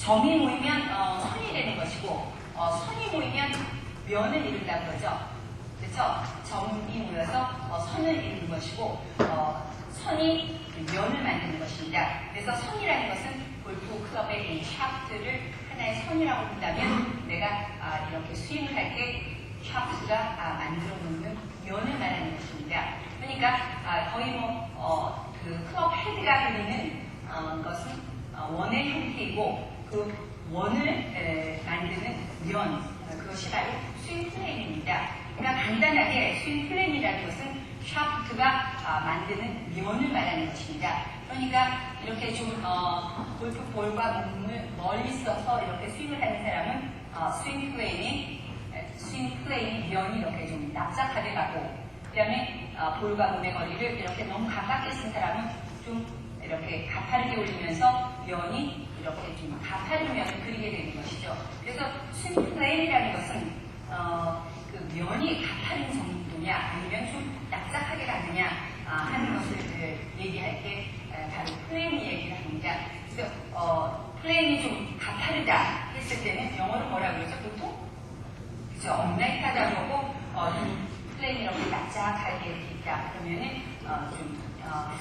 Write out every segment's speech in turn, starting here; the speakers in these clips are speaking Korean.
점이 모이면 선이 되는 것이고 선이 모이면 면을 이룬다는 거죠. 그렇죠? 점이 모여서 선을 이루는 것이고 선이 면을 만드는 것입니다. 그래서 선이라는 것은 골프 클럽의 이 샤프트를 하나의 선이라고 본다면 내가 이렇게 스윙을 할 때 샤프트가 만들어 놓는 면을 말하는 것입니다. 그러니까 거의 그 클럽 헤드가 그리는 것은 원의 형태이고 그 원을 만드는 면, 그것이 바로 스윙 플레인입니다. 그러니까 간단하게 스윙 플레인이라는 것은 샤프트가 만드는 면을 말하는 것입니다. 그러니까 이렇게 좀 골프 볼과 몸을 멀리 써서 이렇게 스윙을 하는 사람은 스윙 플레인 면이 이렇게 좀 납작하게 가고, 그 다음에 볼과 몸의 거리를 이렇게 너무 가깝게 쓴 사람은 좀 이렇게 가파르게 올리면서 면이 이렇게 좀 가파른 면을 그리게 되는 것이죠. 그래서 스윙 플레인이라는 것은 그 면이 가파른 정도냐 아니면 좀 납작하게 가느냐 하는 것을 얘기할 때 바로 플레인이 얘기를 합니다. 그래서 플레인이 좀 가파르다 했을 때는 영어로 뭐라고 그러죠? 보통? 그죠? 엄나이하다 그러고 플레인이 이렇게 납작하게 있다 그러면은 좀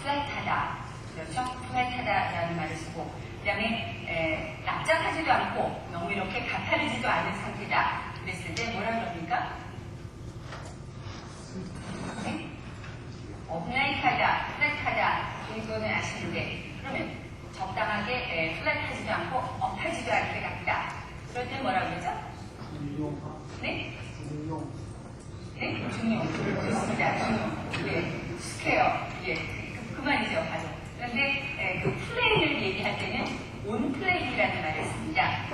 플랫하다, 그렇죠? 플랫하다라는 말을 쓰고, 그 다음에 납작하지도 않고 너무 이렇게 가파르지도 않은 상태다 그랬을 때 뭐라 그럽니까? 네? 엄나이하다, 플랫하다 이거는 아시는데, 그러면 적당하게 플랫하지도 않고 업하지도 않게 갑니다. 그럴 때 뭐라 그러죠? 네? 네? 중용. 그렇습니다. 중용. 네. 스퀘어. 예. 그 말이죠. 바로. 그런데 그 플레인을 얘기할 때는 온 플레인이라는 말을 씁니다.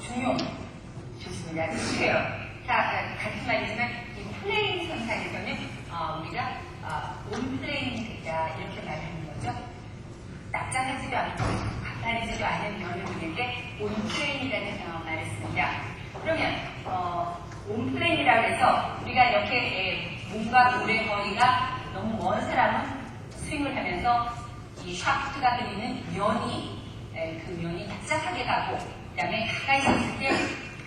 중용. 좋습니다. 스퀘어. 자, 같은 말이지만 이 플레인 선상에서는 우리가 온 플레인이다 이렇게 말하는 거죠. 납작하지도 않고 가파르지도 않은 면을 그릴 때 온 플레인이라는 말을 씁니다. 그러면 온 플레인이라고 해서 우리가 이렇게 몸과 볼의 거리가 너무 먼 사람은 스윙을 하면서 이 샤프트가 그리는 면이 그 면이 납작하게 가고, 그 다음에 가까이 있을 때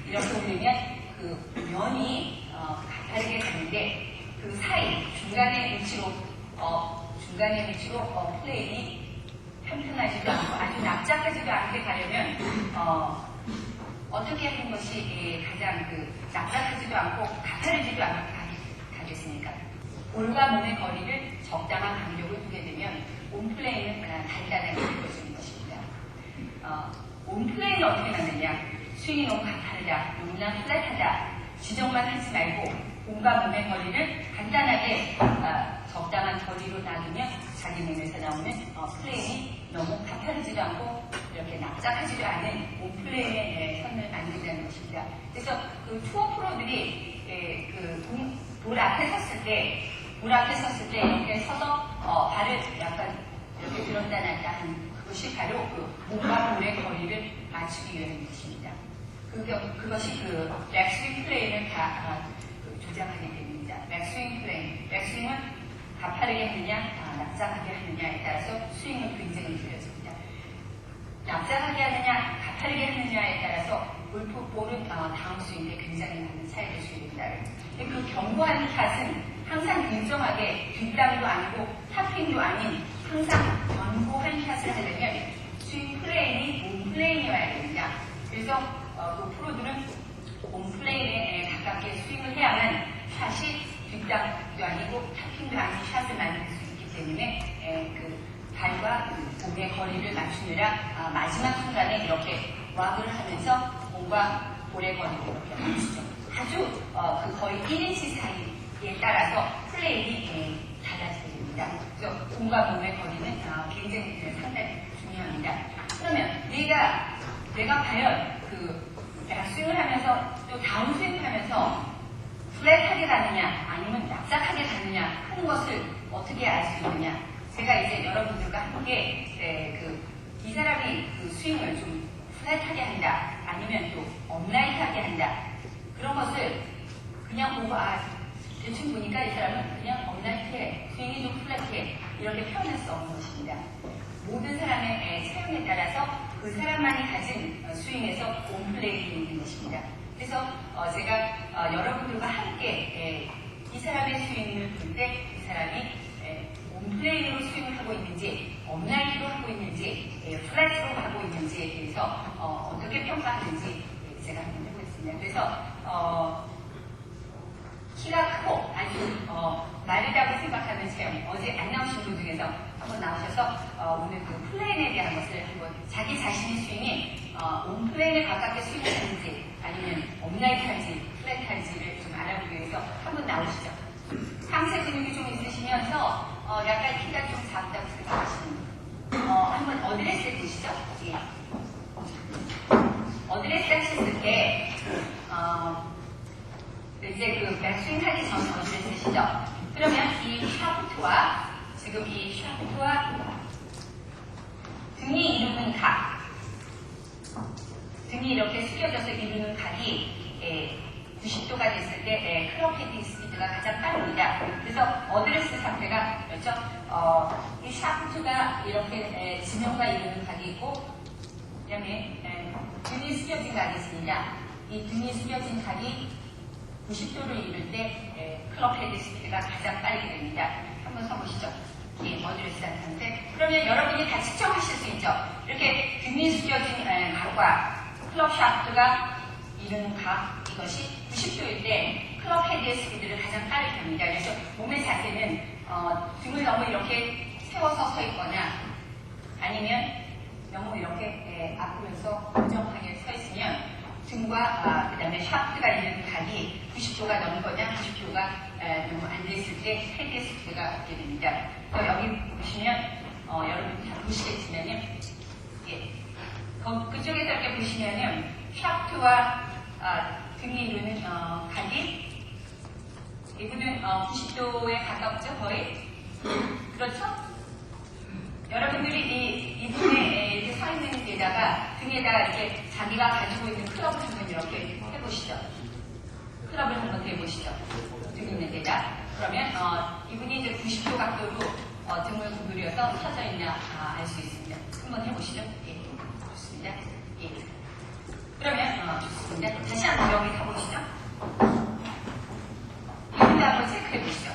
이렇게 올리면 그 면이 가파르게 가는데 그 사이 중간의 위치로 플레인이 평평하지도 않고 아주 납작하지도 않게 가려면 어떻게 하는 것이 가장 납작하지도 않고 가파르지도 않게 가겠습니까? 볼과 몸의 거리를 적당한 간격을 두게 되면 온 플레인은 단단하게 이루어지는 것입니다. 온 플레인은 어떻게 만드냐? 스윙이 너무 가파르다, 너무나 플랫하다 지적만 하지 말고 몸과 몸의 거리를 간단하게 적당한 거리로 놔두면 자기 몸에서 나오는 플레인이 너무 가파르지도 않고 이렇게 납작하지도 않은 온 플레인의 선을 만든다는 것입니다. 그래서 그 투어 프로들이 볼 앞에 섰을 때 이렇게 서서 발을 약간 이렇게 들었다 놨다 하는 그것이 바로 그 몸과 볼의 거리를 맞추기 위한 것입니다. 그것이 백스윙 플레인을 다 조작하게 됩니다. 백스윙 플레인, 백스윙은 가파르게 하느냐, 납작하게 하느냐에 따라서 스윙은 굉장히 틀려집니다. 납작하게 하느냐, 가파르게 하느냐에 따라서 골프볼은 다음 스윙에 굉장히 많은 차이를 주게 됩니다. 그 견고한 샷은 항상 일정하게 뒷땅도 아니고 탑핑도 아닌 항상 견고한 샷을 하려면 스윙 플레인이 몸 플레인이어야 됩니다. 그래서 그 프로들은 몸 플레인에 가깝게 스윙을 해야만 샷이 뒷땅도 아니고 탑핑도 아닌 샷을 만들 수 있기 때문에 그 발과 몸의 거리를 맞추느라 마지막 순간에 이렇게 왁을 하면서 몸과 볼의 거리를 이렇게 맞추죠. 아주 거의 1인치 사이에 따라서 플레인이 달라지게 됩니다. 그래서 몸과 몸의 거리는 굉장히 상당히 중요합니다. 그러면 내가 과연 백스윙을 하면서 또 다운스윙을 하면서 플랫하게 가느냐 아니면 납작하게 가느냐 하는 것을 어떻게 알 수 있느냐. 제가 이제 여러분들과 함께 이 사람이 스윙을 좀 플랫하게 한다 아니면 또 업라이트하게 한다 그런 것을 그냥 보고 대충 보니까 이 사람은 그냥 업라이트해, 스윙이 좀 플랫해 이렇게 표현할 수 없는 것입니다. 모든 사람의 체형에 따라서 그 사람만이 가진 스윙에서 온플레이를 있는 것입니다. 그래서 제가 여러분들과 함께 이 사람의 스윙을 볼 때 이 사람이 온플레이로 스윙을 하고 있는지, 업라인으로 하고 있는지, 플랫으로 하고 있는지에 대해서 어떻게 평가하는지 제가 한번 해보겠습니다. 그래서 키가 크고 아주 마르다고 생각하는 체형, 어제 안 나오신 분 중에서 한번 나오셔서 오늘 그 플레인에 대한 것을 한번 자기 자신의 스윙이 온플레인에 가깝게 스윙을 하는지 아니면 업라인한지 플랫한지를 좀 알아보기 위해서 한번 나오시죠. 상체 근육이 좀 있으시면서 약간 키가 좀 작다고 생각하시는 분 한번 어드레스 보시죠. 예. 어드레스 하셨을 때 이제 그 백스윙 하기 전 어드레스시죠. 그러면 이 샤프트와 지금 이 샤프트와 등이 이루는 각, 등이 이렇게 숙여져서 이루는 각이 90도가 됐을 때 클럽 헤딩 스피드가 가장 빠릅니다. 그래서 어드레스 상태가 그렇죠. 이 샤프트가 이렇게 지면과 이루는 각이 있고, 그다음에 등이 숙여진 각이 있습니다. 이 등이 숙여진 각이 90도를 이룰 때 클럽 헤드 스피드가 가장 빠르게 됩니다. 한번 써보시죠. 예, 어드레스 상태. 그러면 여러분이 다 측정하실 수 있죠. 이렇게 등이 숙여진 각과 클럽 샤프트가 이루는 각, 이것이 90도일 때 클럽 헤드의 스피드를 가장 빠르게 합니다. 그래서 몸의 자세는 등을 너무 이렇게 세워서 서 있거나 아니면 너무 이렇게 앞으로서 고정하게 서 있으면 등과 그 다음에 샤프트가 이루는 각이 90도가 넘거나 90도가 너무 안 됐을 때 헤드의 스피드가 없게 됩니다. 여기 보시면 여러분이 다 보시겠지만요. 예. 그쪽에서 이렇게 보시면은 샤프트와 등이 이루는 각이 이분은 90도에 가깝죠, 거의. 그렇죠? 여러분들이 이분의 이렇게 서 있는 데다가 등에다가 이렇게 자기가 가지고 있는 클럽을 한번 이렇게 해보시죠. 클럽을 한번 해보시죠. 등 있는 데다. 그러면 이분이 이제 90도 각도로 등을 구부려서 서져 있나 알 수 있습니다. 한번 해보시죠. 예, 좋습니다. 예. 그러면 좋습니다. 다시 한번 여기 가보시죠. 이분도 한번 체크해 보시죠.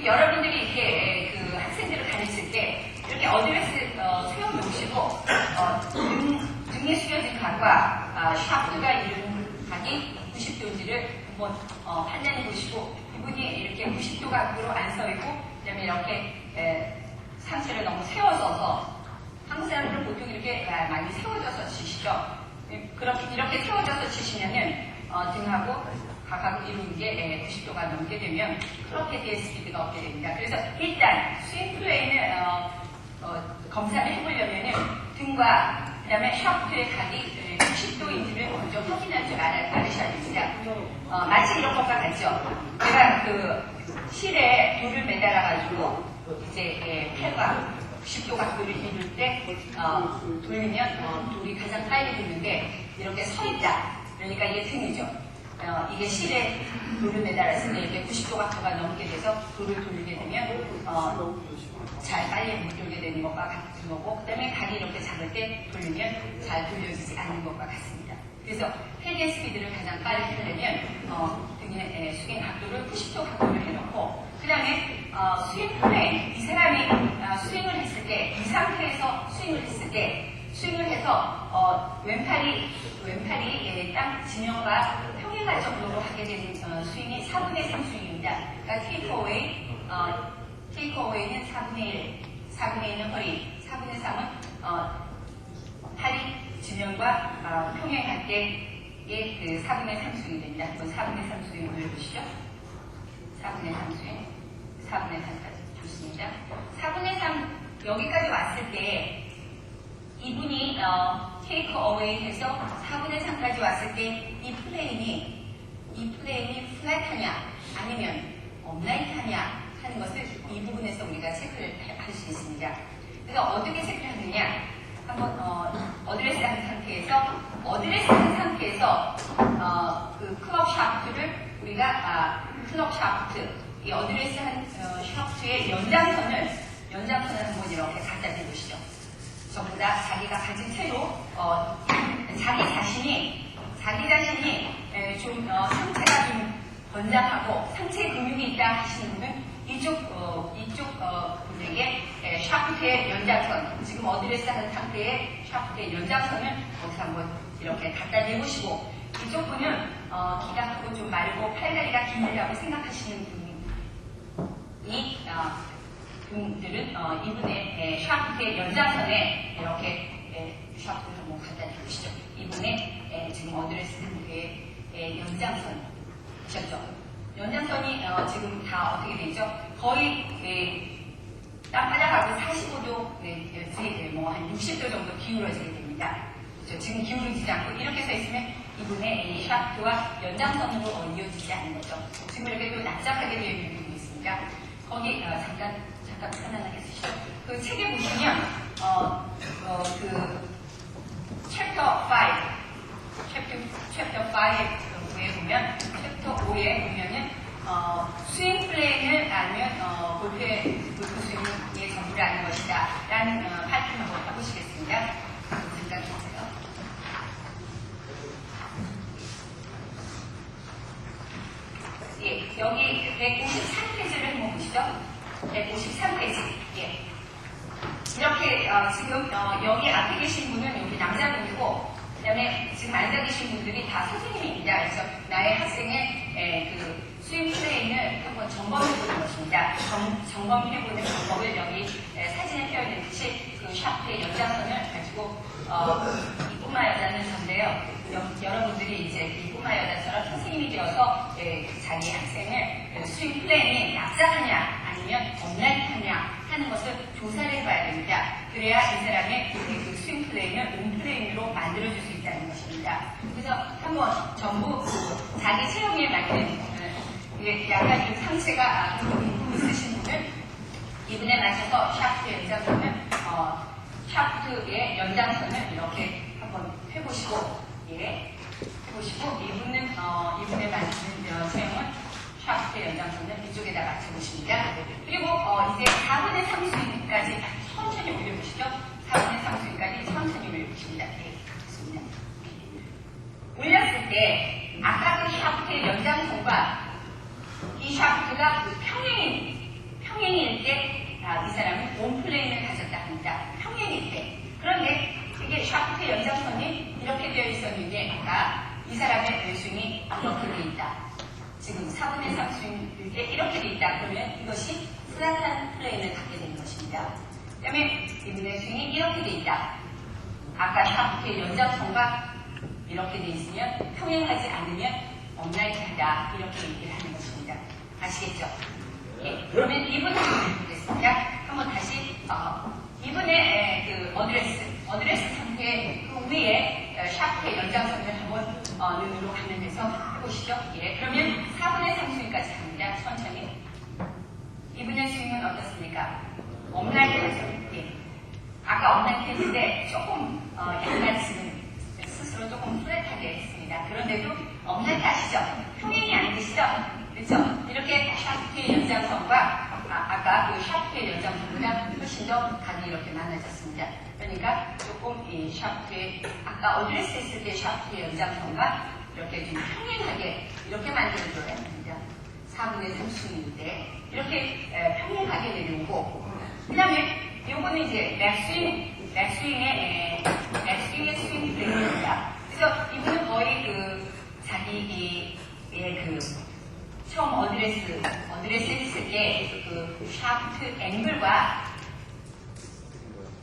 여러분들이 이렇게 그 학생들을 가르칠 때 이렇게 어드레스 세워놓으시고 등에 숙여진 각과 샤프트가 이루는 각이 90도인지를 한번 판단해 보시고 이분이 이렇게 90도 각도로 안 서 있고 그다음에 이렇게 상체를 너무 세워져서 한국 사람들은 보통 이렇게 많이 세워져서 치시죠. 이렇게 세워져서 치시면은 등하고 각하고 이루는 게 90도가 넘게 되면 클럽 헤드의 스피드가 없게 됩니다. 그래서 일단 스윙 플레이는 검사를 해보려면은 등과 그 다음에 샤프트의 각이 90도인지를 먼저 확인할 줄 알으셔야 됩니다. 마치 이런 것과 같죠. 제가 그 실에 돌을 매달아가지고 이제 팔과 90도 각도를 이룰 때 돌리면 돌이 가장 빨리 돌는데 이렇게 서 있다. 그러니까 이게 등이죠. 이게 실에 돌을 매달았을 때 이렇게 90도 각도가 넘게 돼서 돌을 돌리게 되면 잘 빨리 못 돌게 되는 것과 같은 거고, 그 다음에 각이 이렇게 작을 때 돌리면 잘 돌려지지 않는 것과 같습니다. 그래서 헤드의 스피드를 가장 빨리 하려면 등의 스윙 각도를 90도 각도를 해놓고, 그 다음에 스윙 플레이, 이 사람이 스윙을 했을 때, 이 상태에서 스윙을 했을 때, 스윙을 해서 왼팔이 땅 지면과 평행할 정도로 하게 되는 스윙이 4분의 3 스윙입니다. 그러니까 테이크어웨이는 4분의 1, 4분의 1은 허리, 4분의 3은 팔이 지면과 평행할 때의 그 4분의 3 스윙이 됩니다. 한번 4분의 3 스윙을 올려보시죠. 4분의 3 스윙, 4분의 3까지 좋습니다. 4분의 3 여기까지 왔을 때 이분이 테이크 어웨이 해서 4분의 3까지 왔을 때 이 플레인이 플랫하냐 아니면 업라이트하냐 하는 것을 이 부분에서 우리가 체크를 할 수 있습니다. 그래서 어떻게 체크를 하느냐, 한번 어드레스 한 상태에서 그 클럽 샤프트를 우리가 클럽 샤프트, 이 어드레스 한 샤프트의 연장선을 한번 이렇게 갖다 대보시죠. 보다 자기가 가진 채로 자기 자신이 좀 상체가 좀 건장하고 상체 근육이 있다 하시는 분은 이쪽 분에게 샤프트의 연장선, 지금 어드레스 하는 상태의 샤프트의 연장선을 거기서 한번 이렇게 갖다 대보시고, 이쪽 분은 기가 크고 좀 마르고 팔다리가 길다고 생각하시는 분들은 이분의 샤프트의 연장선에 이렇게 샤프트를 한번 갖다 대보시죠. 이분의 지금 어드레스 상태의 연장선. 보셨죠? 연장선이 지금 다 어떻게 되죠? 거의 땅바닥하고 45도, 한 60도 정도 기울어지게 됩니다. 그렇죠? 지금 기울어지지 않고 이렇게 서 있으면 이분의 이 샤프트와 연장선으로 이어지지 않는 거죠. 지금 이렇게 또 납작하게 되어 있는 부분이 있습니다. 거기 잠깐 편안하게 쓰시죠. 그 책에 보시면 그 챕터 5에 보면 챕터 5에 보면은 스윙 플레이는 아니면 골프 스윙의 전부라는 것이다 라는 파트를 한번 해보시겠습니다. 잠깐 주세요. 예, 여기 153페이지를 한번 보시죠. 153페이지. 예. 이렇게 지금 여기 앞에 계신 분은 여기 남자분이고, 그 다음에 지금 앉아 계신 분들이 다 선생님입니다. 그래서 나의 학생의 그 스윙 플레이를 한번 점검해보는 것입니다. 점검해보는 방법을 여기 사진에 띄어있는 듯이 그 샤프트의 연장선을 가지고 이뿐마 여자는 전데요. 여러분들이 이제 이뿐마 여자처럼 선생님이 되어서 자기 학생을 스윙 플레이이 납작하냐 아니면 업라이트하냐 하는 것을 조사를 해봐야 됩니다. 그래야 이 사람의 그 스윙 플레이는 온 플레이로 만들어줄 수 있다는 것입니다. 그래서 한번 전부 자기 체형에 맞는 약간 좀 상체가 있으신 분은 이분에 맞춰서 샤프트의 연장선을 샤프트의 연장선을 이렇게 한번 해보시고, 해보시고 이분에 맞는 체형은 샤프트의 연장선을 이쪽에다 맞춰보십니다. 그리고 이제 4분의 3스윙까지 천천히 올려보시죠. 4분의 3스윙까지 천천히 올려보십니다. 좋습니다. 올렸을 때 아까 그 샤프트의 연장선과 이 샤프트가 그 평행일 때 이 사람은 온플레인을 가졌다 합니다. 평행일 때. 그런데 이게 샤프트의 연장선이 이렇게 되어 있었는데 아까 이 사람의 스윙이 이렇게 되어 있다. 지금 4분의 3 스윙일 때 이렇게 되어 있다. 그러면 이것이 플랫한 플레인을 갖게 되는 것입니다. 그 다음에 이분의 스윙이 이렇게 되어 있다. 아까 샤프트의 연장선과 이렇게 되어 있으면 평행하지 않으면 업라이트하다. 이렇게 얘기를 하는 것입니다. 아시겠죠? 예. 그러면 이분을 보겠습니다. 한번 다시 이분의 그 어드레스 상태 그 위에 샤프트의 연장선을 한번 눈으로 가면해서 해보시죠. 예. 그러면 4분의 3 스윙까지 갑니다. 천천히. 이분의 스윙은 어떻습니까? 업라이트하죠. 예. 아까 업라이트 했는데 조금 약간 지금 스스로 조금 플랫하게 했습니다. 그런데도 업라이트 아시죠? 평행이 아니시죠? 그렇죠? 이렇게 샤프트의 연장선과 아까 그 샤프트의 연장선보다 훨씬 더 각이 이렇게 많아졌습니다. 그러니까 조금 이 샤프트의 아까 어드레스 했을 때 샤프트의 연장선과 이렇게 좀 평행하게 이렇게 만들어줘야 합니다. 4분의 3 스윙일 때 이렇게 평행하게 내려오고, 그 다음에 요거는 이제 맥스윙의 스윙 플레이입니다. 그래서 이분은 거의 그 자기 그 처음 어드레스 했을 때 그 샤프트 앵글과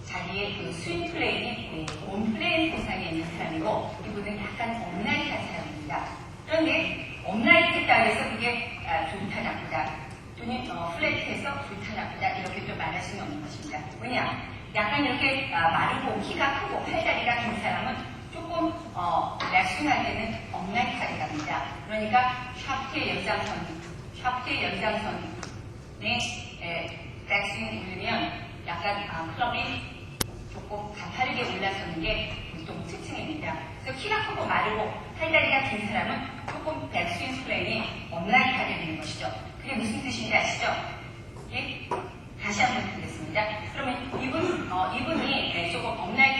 자기의 그 스윙 플레인이 온 플레인 대상에 있는 사람이고, 이분은 약간 업라이트한 사람입니다. 그런데 업라이트 했다 해서 그게 좋다 나쁘다 또는 플랫해서 좋다 나쁘다 이렇게 또 말할 수는 없는 것입니다. 왜냐? 약간 이렇게 마르고 키가 크고 팔다리가 긴 사람은 조금 렉스윙할 때는 업라이트하게 갑니다. 그러니까 샤프트의 연장선에 백스윙 올리면 약간 클럽이 조금 가파르게 올라서는 게 보통 특징입니다. 그래서 키가 크고 마르고 팔다리가 긴 사람은 조금 백스윙 플레인이 업라이트하게 되는 것이죠. 그게 무슨 뜻인지 아시죠? 예? 다시 한번 드리겠습니다. 그러면 이분이 조금 업라이트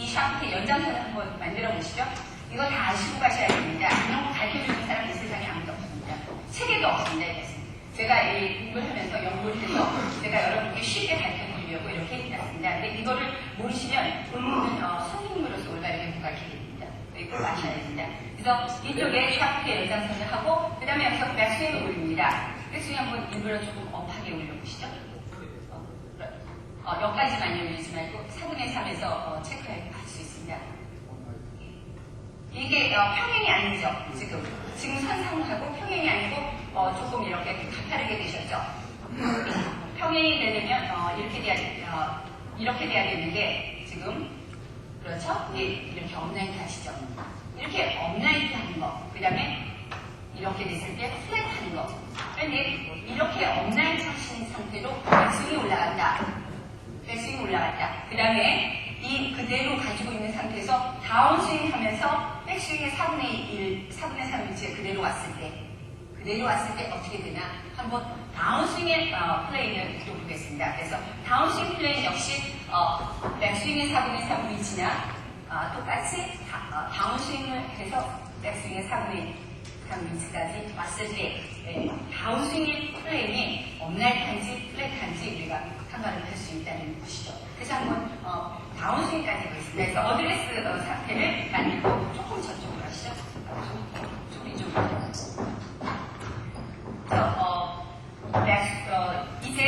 샤프트의 연장선을 한번 만들어 보시죠. 이거 다 아시고 가셔야 됩니다. 이런 거 가르쳐주는 사람이 이 세상에 아무도 없습니다. 책에도 없습니다. 이것은. 제가 이 공부를 하면서 연구를 해서 제가 여러분께 쉽게 가르쳐드리려고 이렇게 해놨습니다. 근데 이거를 모르시면 본인은 손님으로서 올바르게 부각하게 됩니다. 이걸 아셔야 됩니다. 그래서 이쪽에 샤프트의 연장선을 하고 그 다음에 여기서 백스윙을 올립니다. 백스윙 한번 일부러 조금 업하게 올려보시죠. 여기까지만 올리지 말고 4분의 3에서 체크할 수 있습니다. 이게 평행이 아니죠. 지금 선상하고 평행이 아니고 조금 이렇게 가파르게 되셨죠. 평행이 되려면 이렇게 돼야 되는데 지금 그렇죠? 이렇게 업라이트 하시죠. 이렇게 업라이트 하는 거. 그 다음에 이렇게 됐을 때 플랫 하는 거. 그런데 이렇게 업라이트 하신 상태로 백스윙이 올라간다. 백스윙이 올라갔다. 그 다음에 이 그대로 가지고 있는 상태에서 다운스윙 하면서 백스윙의 4분의 1, 4분의 3 위치에 그대로 왔을 때 어떻게 되나 한번 다운스윙의 플레이를 보겠습니다. 그래서 다운스윙 플레이 역시 백스윙의 4분의 3 위치나 똑같이 다운스윙을 해서 백스윙의 4분의 3 위치까지 왔을 때 다운스윙의 플레이이 업라이트한지 플랫한지 우리가 판단을 할 수 있다는 것이죠. 그래서 한번 다운스윙까지 보겠습니다. 그래서 어드레스 상태를 만들고 조금 저쪽으로 하시죠. 조금 이쪽으로. 이제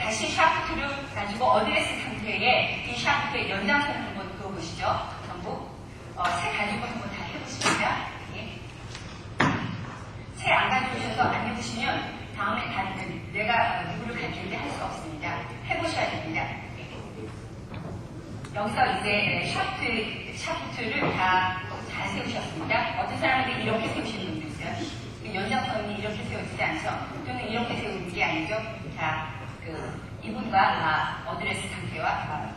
다시 샤프트를 가지고 어드레스 상태에 이 샤프트의 연장선을 한번 그어보시죠. 전부 새 가지고 한번 다 해보십니다. 새 안 가져오셔서 안 해보시면 다음에 내가 누구를 가르치는데 할 수 없습니다. 해보셔야 됩니다. 여기서 이제 샤프트를 다 잘 세우셨습니다. 어떤 사람들이 이렇게 세우시는 분도 있어요. 연장선이 이렇게 세워지지 않죠. 또는 이렇게 세우는 게 아니죠. 자, 이분과 어드레스 상태와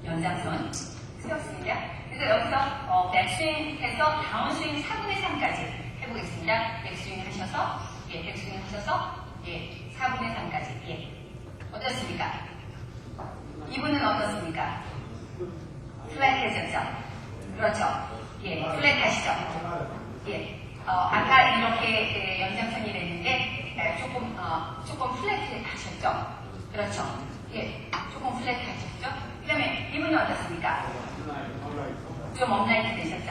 연장선 세웠습니다. 그래서 여기서 백스윙해서 다운스윙 4분의 3까지 해보겠습니다. 백스윙 하셔서, 백스윙 하셔서, 4분의 3까지, 어떻습니까? 이분은 어떻습니까? 플랫해졌죠? 그렇죠? 플랫 하시죠? 아까 이렇게 연장선이 됐는데 조금 플랫 하셨죠? 그렇죠? 조금 플랫 하셨죠? 그 다음에 이분은 어떻습니까? 좀 업라이트 되셨죠?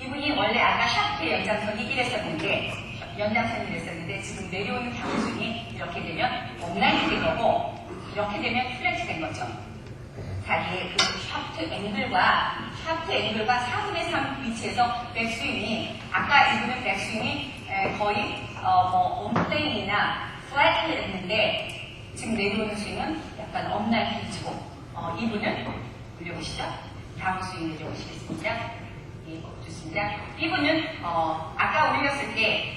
이분이 원래 아까 샤프트의 연장선이 이랬었는데 지금 내려오는 다운스윙이 이렇게 되면 업라이트 된 거고 이렇게 되면 플랫이 된 거죠. 자기의 그 샤프트 앵글과 4분의 3 위치에서 백스윙이 아까 이분은 백스윙이 거의 온플레인이나 플랫을 했는데 지금 내려오는 스윙은 약간 업라이트해지고 이분은 올려보시죠. 다운스윙 내려오시겠습니다. 좋습니다. 이분은 아까 올렸을 때의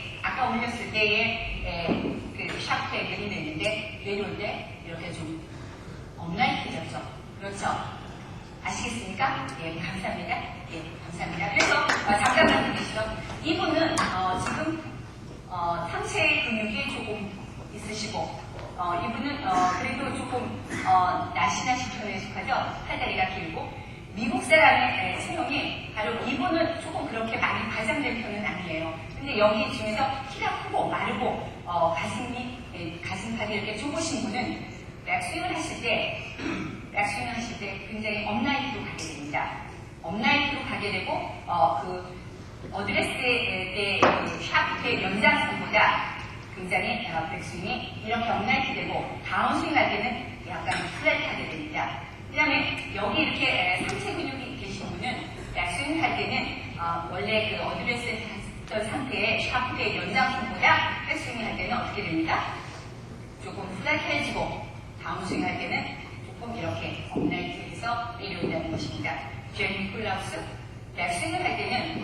그 샤프트 앵글이 됐는데 내려올 때 이렇게 좀 업라이트해졌죠. 그렇죠? 아시겠습니까? 감사합니다. 감사합니다. 그래서 잠깐만 보시죠. 이분은 지금 상체 근육이 조금 있으시고 이분은 그래도 조금 날씬하신 편에 속하죠. 팔다리가 길고 미국 사람의 체형이 바로 이분은 조금 그렇게 많이 과장된 편은 아니에요. 근데 여기 중에서 키가 크고 마르고 가슴팔이 이렇게 좁으신 분은 백스윙을 하실 때 굉장히 업라이트로 가게 됩니다. 업라이트로 가게 되고 그 어드레스의 샤프트의 연장선보다 굉장히 백스윙이 이렇게 업라이트 되고 다운스윙 할 때는 약간 플랫하게 됩니다. 그 다음에 여기 이렇게 상체 근육이 계신 분은 백스윙 할 때는 원래 그 어드레스에 했던 상태의 샤프트의 연장선보다 백스윙 할 때는 어떻게 됩니다? 조금 플랫해지고 다운스윙 할 때는 조금 이렇게 업라이트해서 내려온다는 것입니다. 제리 콜라우스 백스윙을 할 때는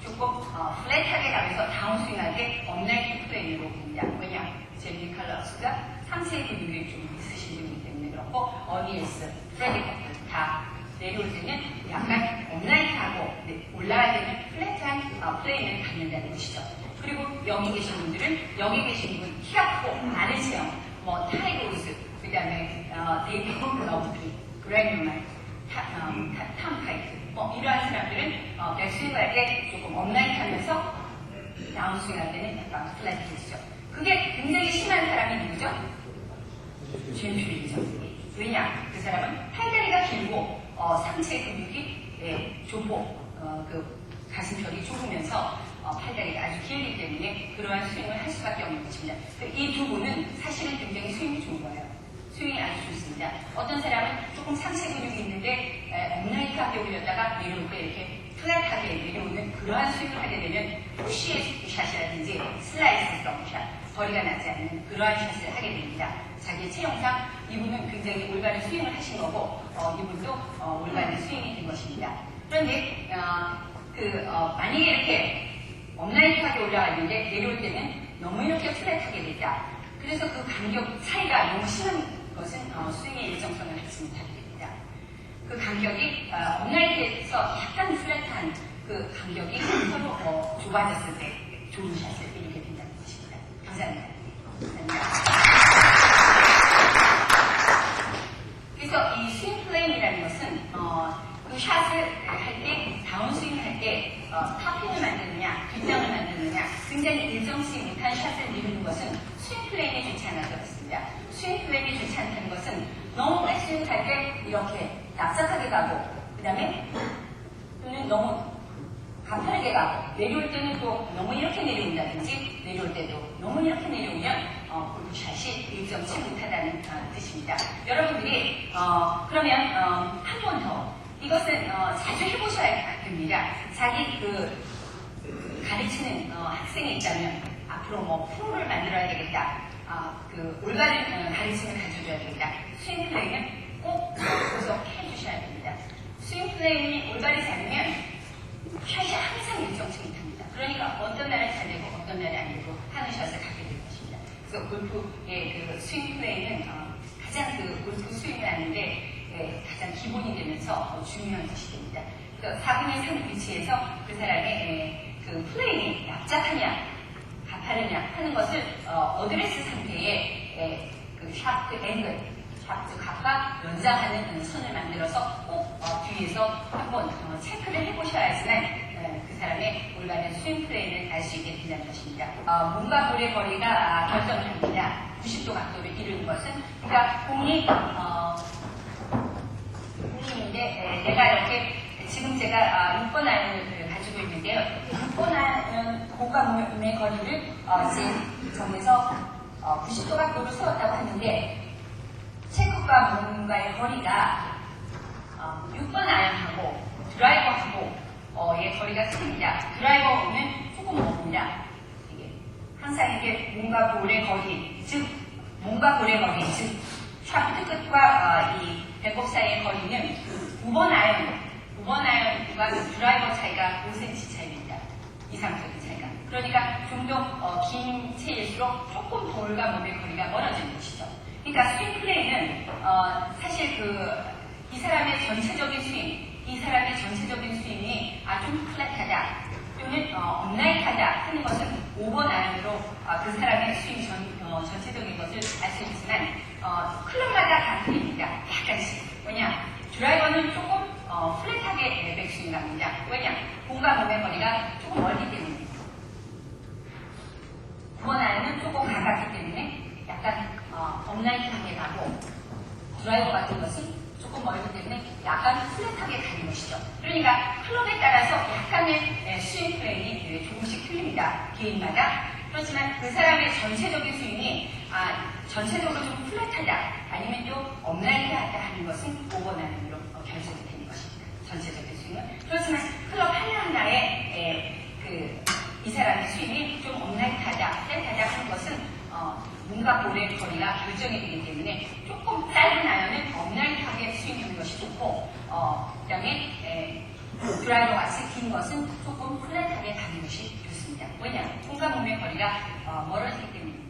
조금 플랫하게 가면서 다운스윙 할 때 업라이트 플레이로 봅니다. 왜냐? 제리 콜라우스가 상체 근육이 좀 있으신 분이기 때문에 그렇고 어니에스, 프레디 커플 다 내려올 때는 약간 업라이트하고 올라갈 때는 플랫한 플레이를 갖는다는 것이죠. 그리고 여기 계신 분들은 여기 계신 분 키가 크고 많은 체형 타이거 우즈 그 다음에 데이비드 러브리, 그레이먼 탐카이트 이러한 사람들은 백스윙할 때 조금 업라이트하면서 다운스윙할 때는 약간 플랫이죠. 그게 굉장히 심한 사람이 누구죠? 젠플이죠. 왜냐? 그 사람은 팔다리가 길고 상체 근육이 좁고 그 가슴털이 좁으면서 팔다리가 아주 길기 때문에 그러한 스윙을 할 수밖에 없는 것입니다. 이 두 분은 사실은 굉장히 스윙이 좋은 거예요. 스윙이 아주 좋습니다. 어떤 사람은 조금 상체 근육이 있는데 업라이트하게 올렸다가 내려올 때 이렇게 플랫하게 내려오는 그러한 스윙을 하게 되면 푸시의 샷이라든지 슬라이스성 샷, 거리가 나지 않는 그러한 샷을 하게 됩니다. 자기의 체형상 이분은 굉장히 올바른 스윙을 하신 거고 이분도 올바른 스윙이 된 것입니다. 그런데 만약에 이렇게 업라이트하게 올라가 있는데 내려올 때는 너무 이렇게 플랫하게 됐다. 그래서 그 간격 차이가 너무 심한 것은 스윙의 일정성을 갖지 못하게 됩니다. 그 간격이 업라이트에서 약간 플랫한 그 간격이 서로 좁아졌을 때 좋은 샷을 이루게 된다는 것입니다. 감사합니다. 그래서 이 스윙 플레인이라는 것은 그 샷을 할 때, 다운스윙 할 때 탑핀을 만드느냐, 뒷땅을 만드느냐 굉장히 일정치 못한 샷을 이루는 것은 스윙 플레인이 좋지 않아서 그렇습니다. 스윙 플레인이 좋지 않다는 것은 너무 백스윙 할 때 이렇게 납작하게 가고 그 다음에 또는 너무 가파르게 가고 내려올 때는 또 너무 이렇게 내려온다든지 내려올 때도 너무 이렇게 내려오면 골프샷이 일정치 못하다는 뜻입니다. 여러분들이 그러면 한 번 더 이것은 자주 해보셔야 됩니다. 자기 가르치는 학생이 있다면 앞으로 프로를 만들어야 되겠다. 올바른 가르침을 가져줘야 되겠다. 스윙 플레이는 꼭 계속 해주셔야 됩니다. 스윙 플레이는 올바르지 않으면 샷이 항상 일정치 못합니다. 그러니까 어떤 날은 잘 되고 어떤 날이 안 되고 하는 샷을 갖게 될 것입니다. 그래서 골프의 스윙 플레이는 가장 골프 스윙을 하는데 가장 기본이 되면서 중요한 것이 됩니다. 그래서 4분의 3 위치에서 그 사람의 플레이이 납작하냐 가파르냐 하는 것을 어드레스 상태에 샤프트 앵글, 샤프트 각과 연장하는 선을 만들어서 꼭 뒤에서 한번 체크를 해보셔야지만 그 사람의 올바른 스윙 플레이를 알 수 있게 된다는 것입니다. 몸과 볼의 거리가 결정을 합니다. 90도 각도를 이루는 것은 그러니까 공이 공인인데 내가 이렇게 지금 제가 6번 아이언을 가지고 있는데요. 6번 아이언 공과 몸의 거리를 이제 정해서 90도 각도로 세웠다고 하는데 체크과 몸과의 거리가 6번 아이언하고 드라이버하고 의 거리가 틀립니다. 드라이버는 조금 멉니다. 항상 이게 몸과 볼의 거리, 즉 몸과 볼의 거리, 즉 샤프트 끝과 이 배꼽 사이의 거리는 5번 아이언과 드라이버 차이가 5cm 차이입니다. 이상적인 차이가. 그러니까 좀 더 긴 채일수록 조금 볼과 몸의 거리가 멀어지는 것이죠. 그러니까 스윙 플레이는 사실 이 사람의 전체적인 스윙이 좀 플랫하다 또는 업라이트하다 하는 것은 5번 아이언으로 그 사람의 스윙 전체적인 것을 알 수 있지만 클럽마다 다 틀립니다. 약간씩. 왜냐? 드라이버는 조금 플랫하게 백스윙 갑니다. 왜냐? 공과 몸의 거리가 조금 멀기 때문에. 9번 아이언은 조금 가깝기 때문에 약간 업라이트하게 가고 드라이버 같은 것은 조금 멀기 때문에 약간 플랫하게 가는 것이죠. 그러니까 클럽에 따라서 약간의 스윙 플레이이 조금씩 틀립니다. 개인마다. 그렇지만 그 사람의 전체적인 스윙이 전체적으로 좀 플랫하다 아니면 또 업라이트하다 하는 것은 5번 아이언으로 결정이 되는 것입니다. 전체적인 스윙은. 그렇지만 클럽 하나하나에 이 사람의 스윙이 좀 업라이트하다, 플랫하다 하는 것은 몸과 볼의 거리가 결정이 되기 때문에 조금 짧은 아이언은 업라이트하게 스윙하는 것이 좋고 그 다음에 드라이버 같이 긴 것은 조금 플랫하게 가는 것이 좋습니다. 왜냐? 몸과 몸의 거리가 멀어지기 때문입니다.